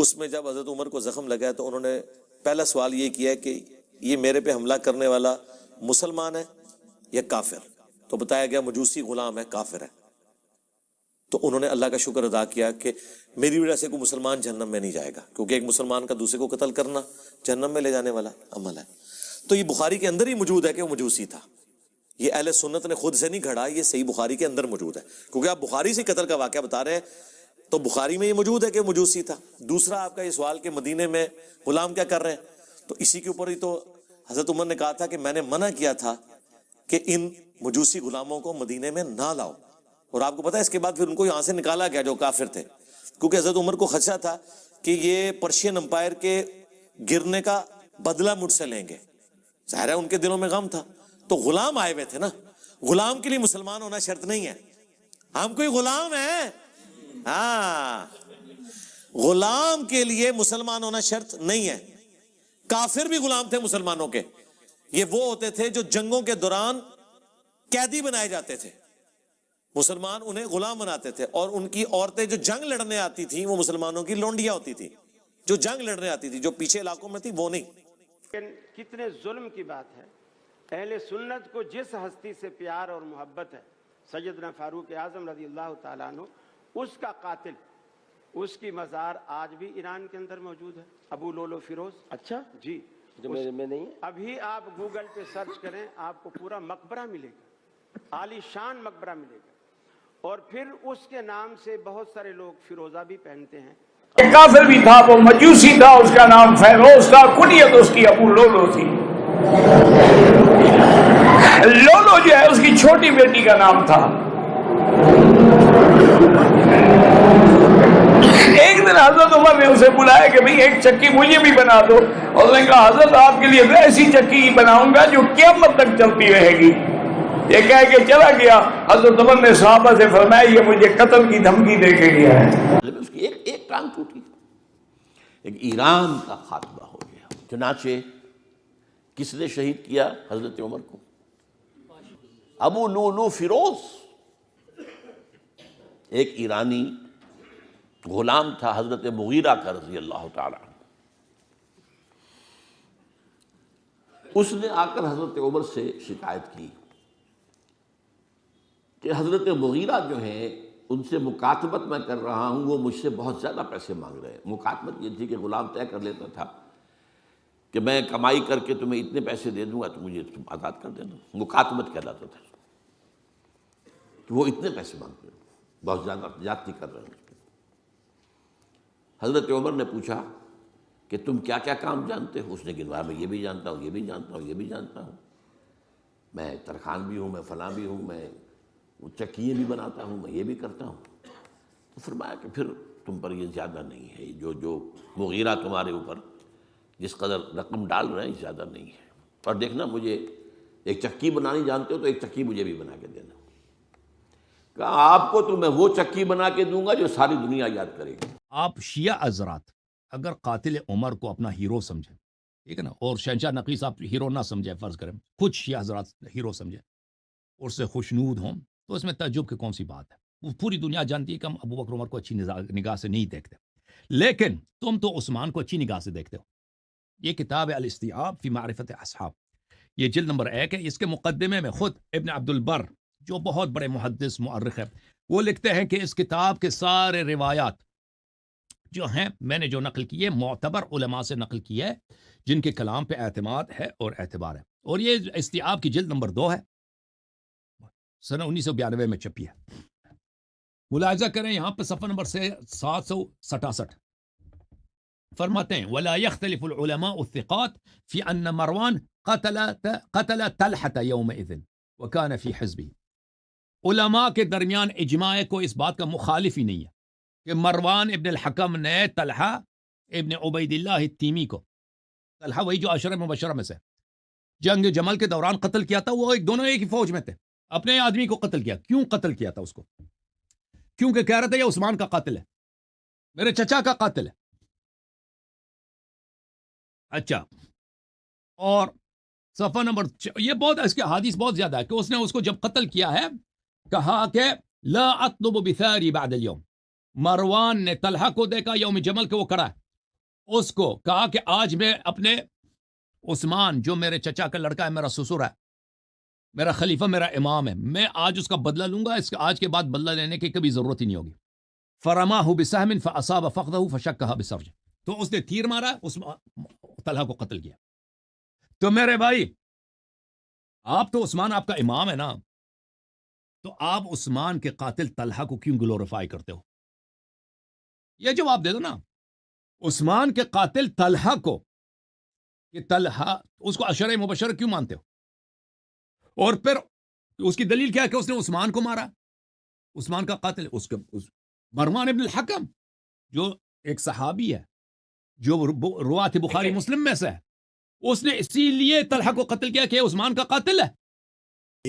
اس میں جب حضرت عمر کو زخم لگا تو انہوں نے پہلا سوال یہ کیا کہ یہ میرے پہ حملہ کرنے والا مسلمان ہے یا کافر؟ تو بتایا گیا مجوسی غلام ہے، کافر ہے۔ تو انہوں نے اللہ کا شکر ادا کیا کہ میری وجہ سے کوئی مسلمان جہنم میں نہیں جائے گا، کیونکہ ایک مسلمان کا دوسرے کو قتل کرنا جہنم میں لے جانے والا عمل ہے۔ تو یہ بخاری کے اندر ہی موجود ہے کہ وہ مجوسی تھا، یہ اہل سنت نے خود سے نہیں گھڑا، یہ صحیح بخاری کے اندر موجود ہے، کیونکہ آپ بخاری سے قتل کا واقعہ بتا رہے ہیں تو بخاری میں یہ موجود ہے کہ مجوسی تھا۔ دوسرا آپ کا یہ سوال کہ مدینے میں غلام کیا کر رہے ہیں، تو اسی کے اوپر ہی تو حضرت عمر نے کہا تھا کہ میں نے منع کیا تھا کہ ان مجوسی غلاموں کو مدینے میں نہ لاؤ، اور آپ کو پتا ہے اس کے بعد پھر ان کو یہاں سے نکالا گیا جو کافر تھے، کیونکہ حضرت عمر کو خدشہ تھا کہ یہ پرشین امپائر کے گرنے کا بدلہ مجھ سے لیں گے، ظاہر ہے ان کے دلوں میں غم تھا۔ تو غلام آئے ہوئے تھے نا، غلام کے لیے مسلمان ہونا شرط نہیں ہے، ہم کوئی غلام ہیں، ہاں غلام کے لیے مسلمان ہونا شرط نہیں ہے۔ کافر بھی غلام تھے مسلمانوں کے، یہ وہ ہوتے تھے جو جنگوں کے دوران قیدی بنائے جاتے تھے، مسلمان انہیں غلام بناتے تھے، اور ان کی عورتیں جو جنگ لڑنے آتی تھیں وہ مسلمانوں کی لونڈیاں ہوتی تھیں، جو جنگ لڑنے آتی تھی، جو پیچھے علاقوں میں تھی وہ نہیں۔ لیکن کتنے ظلم کی بات ہے، اہل سنت کو جس ہستی سے پیار اور محبت ہے، سیدنا فاروق اعظم رضی اللہ تعالیٰ عنہ، اس کا قاتل، اس کی مزار آج بھی ایران کے اندر موجود ہے، ابو لولو فیروز۔ اچھا جی، جو میرے میں نہیں ہے۔ ابھی آپ گوگل پہ سرچ کریں، آپ کو پورا مقبرہ ملے گا، عالی شان مقبرہ ملے گا، اور پھر اس کے نام سے بہت سارے لوگ فیروزہ بھی پہنتے ہیں۔ کافر بھی تھا، وہ مجوسی تھا، اس کا نام فیروز تھا، کنیت اس کی ابو لولو تھی۔ لولو جو ہے اس کی چھوٹی بیٹی کا نام تھا۔ ایک دن حضرت عمر نے اسے بلایا کہ بھئی ایک چکی مجھے بھی بنا دو، اور اس نے کہا حضرت آپ کے لیے ایسی چکی بناؤں گا جو قیامت تک چلتی رہے گی۔ یہ کہہ کے چلا گیا۔ حضرت عمر نے صحابہ سے فرمایا یہ مجھے قتل کی دھمکی دے کے گیا ہے۔ اس کی ایک ٹانگ ٹوٹی، ایک ایران کا خاتمہ ہو گیا۔ چنانچہ کس نے شہید کیا حضرت عمر کو؟ ابو لولو فیروز، ایک ایرانی غلام تھا حضرت مغیرہ کا رضی اللہ تعالیٰ عنہ۔ اس نے آ کر حضرت عمر سے شکایت کی کہ حضرت مغیرہ جو ہیں ان سے مکاتبت میں کر رہا ہوں، وہ مجھ سے بہت زیادہ پیسے مانگ رہے ہیں۔ مکاتبت یہ تھی کہ غلام طے کر لیتا تھا کہ میں کمائی کر کے تمہیں اتنے پیسے دے دوں گا تو مجھے تم آزاد کر دینا، مکاتبت کہلاتا تھا کہ وہ اتنے پیسے مانگ رہے ہیں، بہت زیادہ زیادتی کر رہے ہیں۔ حضرت عمر نے پوچھا کہ تم کیا کیا کام جانتے ہو؟ اس نے گنوایا میں یہ بھی جانتا ہوں، یہ بھی جانتا ہوں، یہ بھی جانتا ہوں، میں ترخان بھی ہوں، میں فلاں بھی ہوں، میں چکیے بھی بناتا ہوں، میں یہ بھی کرتا ہوں۔ تو فرمایا کہ پھر تم پر یہ زیادہ نہیں ہے، جو مغیرہ تمہارے اوپر جس قدر رقم ڈال رہے ہیں زیادہ نہیں ہے، اور دیکھنا مجھے ایک چکی بنانی جانتے ہو تو ایک چکی مجھے بھی بنا کے دینا۔ کہا آپ کو تو میں وہ چکی بنا کے دوں گا جو ساری دنیا یاد کرے گی۔ آپ شیعہ حضرات اگر قاتل عمر کو اپنا ہیرو سمجھیں، ٹھیک ہے نا، اور شہنشاہ نقیس آپ ہیرو نہ سمجھیں، فرض کریں خود شیعہ حضرات ہیرو سمجھیں اور اس سے خوشنود ہوں، تو اس میں تعجب کی کون سی بات ہے؟ وہ پوری دنیا جانتی ہے کہ ہم ابو بکر عمر کو اچھی نگاہ سے نہیں دیکھتے، لیکن تم تو عثمان کو اچھی نگاہ سے دیکھتے ہو۔ یہ کتاب ہے الاستیعاب فی معرفت اصحاب، یہ جلد نمبر 1 ہے۔ اس کے مقدمے میں خود ابن عبد البر جو بہت بڑے محدث مؤرخ ہے، وہ لکھتے ہیں کہ اس کتاب کے سارے روایات جو ہیں میں نے جو نقل کی ہے معتبر علماء سے نقل کی ہے، جن کے کلام پہ اعتماد ہے اور اعتبار ہے، اور یہ استیعاب کی جلد نمبر 2 ہے، سنہ 1992 میں چھپی ہے۔ ملاحظہ کریں یہاں پہ صفحہ نمبر 767 فرماتے ہیں وَلَا يَخْتَلِفُ الْعُلَمَاءُ الثِّقَاتِ فِي أَنَّ مَرْوَانَ قَتَلَ طَلْحَةَ يَوْمَئِذٍ وَكَانَ فِي حِزْبِهِ۔ علماء کے درمیان اجماع کو اس بات کا مخالف ہی نہیں ہے کہ مروان ابن الحکم نے طلحہ ابن عبید اللہ التیمی کو، طلحہ وہی جو عشرہ مبشرہ میں سے جنگ جمل کے دوران قتل کیا تھا، وہ دونوں ایک ہی فوج میں تھے، اپنے آدمی کو قتل کیا۔ کیوں قتل کیا تھا اس کو؟ کیونکہ کہہ رہا تھا یہ عثمان کا قاتل ہے، میرے چچا کا قاتل ہے۔ اچھا، اور صفحہ نمبر یہ بہت اس کے حدیث بہت زیادہ ہے کہ اس نے اس کو جب قتل کیا ہے کہا کہ لا اطلب بثاری بعد اليوم، مروان نے طلحہ کو دیکھا یوم جمل کے وہ کڑا ہے، اس کو کہا کہ آج میں اپنے عثمان جو میرے چچا کا لڑکا ہے، میرا سسر ہے، میرا خلیفہ، میرا امام ہے، میں آج اس کا بدلہ لوں گا، اس کا آج کے بعد بدلہ لینے کی کبھی ضرورت ہی نہیں ہوگی. فرماہ بسہم فاصاب فخذہ فشکہ بسرج، تو اس نے تیر مارا، اس طلحہ کو قتل کیا. تو میرے بھائی، آپ تو عثمان آپ کا امام ہے نا، تو آپ عثمان کے قاتل طلحہ کو کیوں گلوریفائی کرتے ہو؟ یہ جواب دے دو نا. عثمان کے قاتل طلحہ کو، کہ طلحہ اس کو عشرہ مبشرہ کیوں مانتے ہو؟ اور پھر اس کی دلیل کیا ہے کہ اس نے عثمان کو مارا، عثمان کا قاتل مروان ابن الحکم جو ایک صحابی ہے، جو روات بخاری مسلم میں سے ہے، اس نے اسی لیے طلحہ کو قتل کیا کہ عثمان کا قاتل ہے.